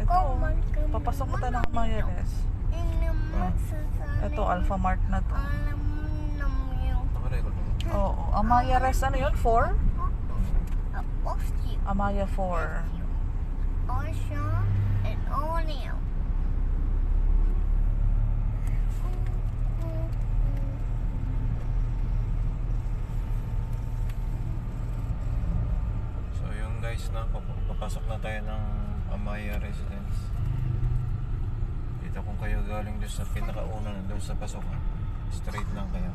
Ito, papasok mo tayo ng Amayares. Ito, Alpha Mart na to. Oo, Amayares, ano yun? 4? Amaya 4. So yung guys na, papasok na tayo ng Amaya Residence. Dito kung kayo galing doon sa pinakauna, doon sa pasokan, straight lang kayo.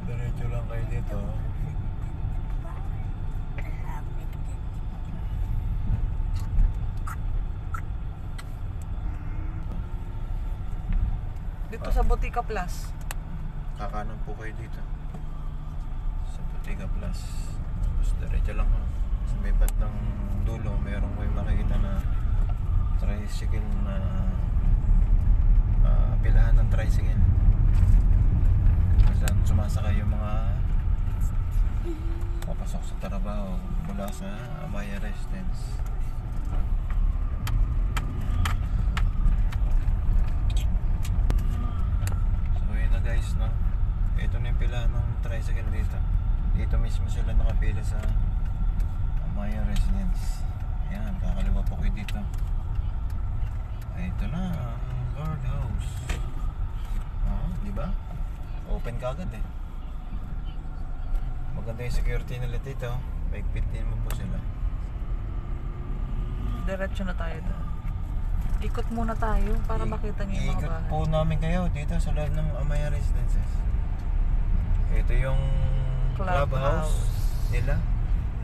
Diretso lang kayo dito. Dito sa Botica Plus. Kakanan po kayo dito sa Botica Plus. Tapos diretso lang ha. Sa may bandang dulo, mayroong kayo makikita na tricycle na pilahan ng tricycle. Saan sumasakay yung mga papasok sa trabaho mula sa Amaya Residence. So yun na guys, no? Ito na yung pilahan ng tricycle dito. Dito mismo sila nakapila sa Amaya Residence. Ayan, kakaliwa po kayo dito. Ito na ang guardhouse. Di ba? Open ka agad eh. Maganda yung security nila dito. Maigpit din mo po sila. Diretso na tayo doon. Ikot muna tayo para makita niyo yung mga Iikot bahay. po namin kayo dito sa loob ng Amaya Residences. Ito yung clubhouse nila.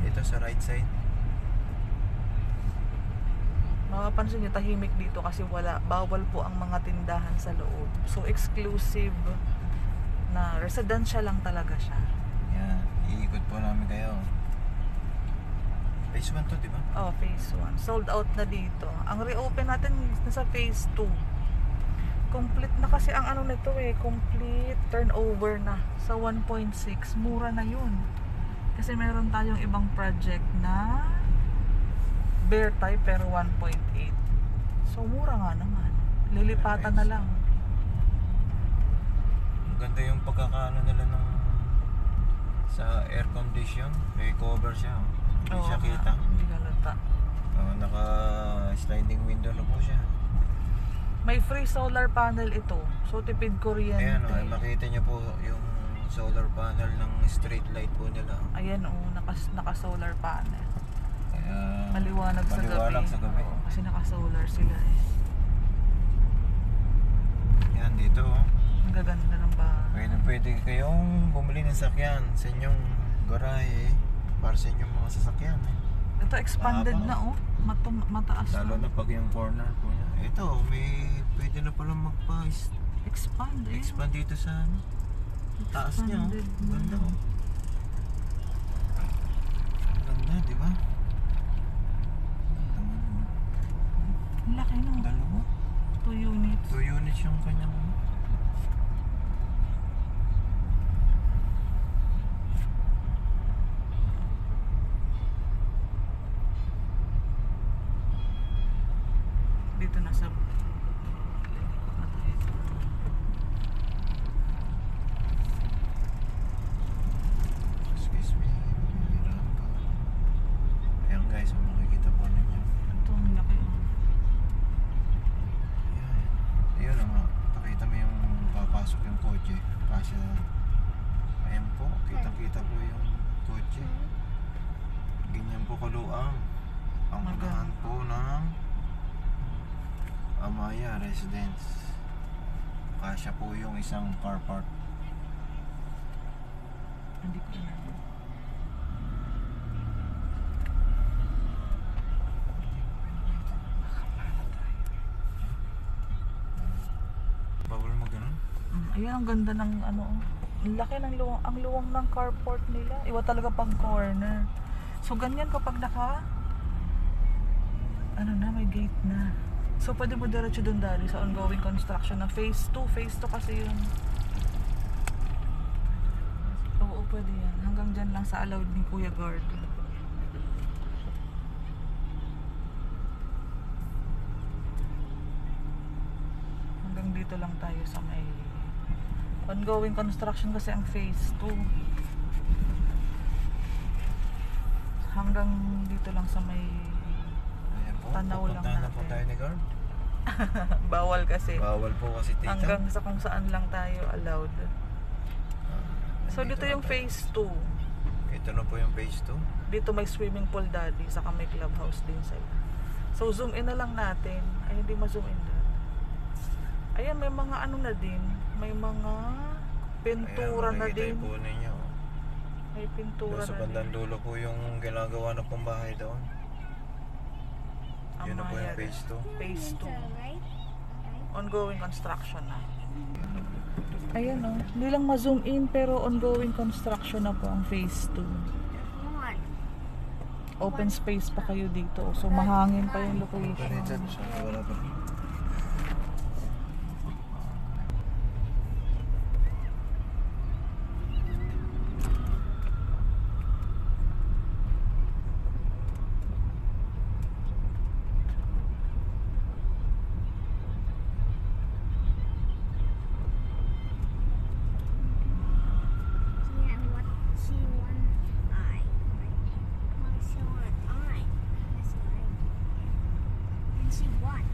Ito sa right side. Makapansin niyo, tahimik dito kasi bawal po ang mga tindahan sa loob. So exclusive na residential lang talaga siya. Yan, iikot po namin kayo. Phase 1 to, di ba? Oh, phase 1. Sold out na dito. Ang reopen natin nasa phase 2. Complete na kasi ang ano nito eh. Complete turnover na sa 1.6. Mura na yun. Kasi meron tayong ibang project na bare type pero 1.8. So mura nga naman. Lilipatan na lang. Maganda yung pagkakaano nila ng sa air condition. May cover siya. Hindi siya kita. Hindi halata. Naka sliding window na po siya. May free solar panel ito. So tipid kuryente. Ayan o, makita niyo po yung solar panel ng street light po nila. Ayan o, naka-solar panel. Kaya Maliwanag sa gabi. Maliwanag sa gabi. Oo, kasi naka-solar sila eh. Yan dito oh. Ang gaganda ng bahay. Pwede kayong bumili ng sakyan sa inyong garahe para sa inyong mga sasakyan eh. Ito expanded Mahaba, na oh. Mataas Lalo na. na pag yung corner po niya. Ito, pwede na palang Expand eh. expand dito sa ano, taas niya oh. Expanded na. Ganda oh. Ganda, di ba? Ang laki no. Dalawa. 2 units. 2 units yung kanyang Dito na sa excuse me. Ayan guys, makikita po ninyo. ito ang laki oh. Ayun nga, pakita mo yung papasok yung kotse. Kasi, ayan po, kitang-kita po yung kotse. Ganyan po kaluang ang unahan po ng Amaya Residence. Kasya po yung isang car park. Hindi ko na. Bawal mo ganun? Ayan ang ganda ng ano oh. Ang laki ng luwang, ang luwang ng carport nila. Iwa talaga pag corner. So ganyan kapag ano na, may gate na. So pwede mo diretso doon dali sa ongoing construction na phase 2. Phase 2 kasi yun. Oo, pwede yan. Hanggang dyan lang sa allowed ni Kuya Guard. dito lang tayo sa may ongoing construction kasi ang phase 2. Hanggang dito lang sa may Ayan po, Tanaw lang pupuntahan na po natin. tayo ni Guard. bawal kasi. Bawal po kasi tita. Hanggang sa kung saan lang tayo allowed. Ah, So dito nandito yung na tayo. phase 2. Ito na po yung phase 2. Dito may swimming pool daddy, saka may clubhouse din sila. So zoom in na lang natin. Ay hindi ma-zoom in dad. Ayan may mga ano na din, may mga pintura Ayan, na makikita din. yung po ninyo. May pintura Doon sa na bandang din. dulo po yung ginagawa na pong bahay doon. Yun na po yung Amaya phase 2. Phase 2. Right? Okay. Ongoing construction na. Ayan o. Hindi lang ma-zoom in pero ongoing construction na po ang phase 2. One. Open space pa kayo dito. So mahangin pa yung Ganito, location. so wala pa. Yeah, what she want eye. What she want eye. That's right. And she what?